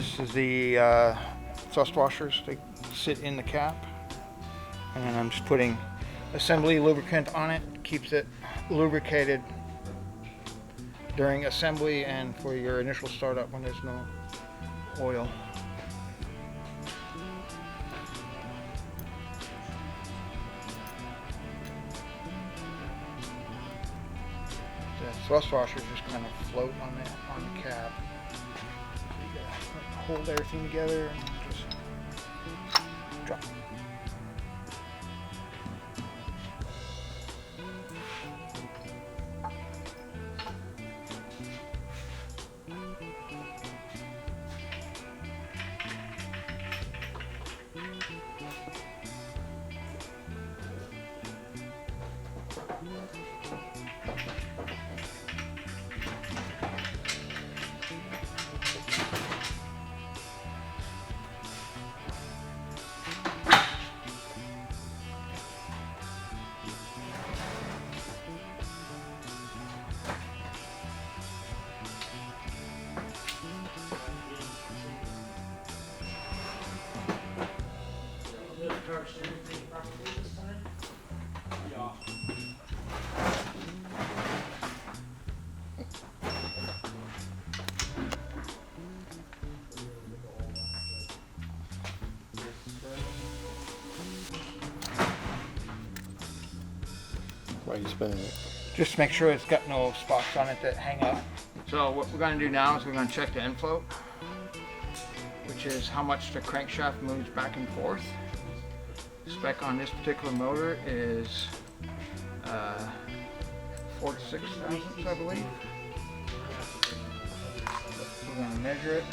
This is the thrust washers. They sit in the cap. And I'm just putting assembly lubricant on it. Keeps it lubricated during assembly and for your initial startup when there's no oil. The thrust washers just kind of float on the cab. So you gotta hold everything together and just drop. Why are you spinning it? Just to make sure it's got no spots on it that hang up. So what we're going to do now is we're going to check the end float, which is how much the crankshaft moves back and forth. Spec on this particular motor is 4 to 6 thousandths, I believe. We're going to measure it.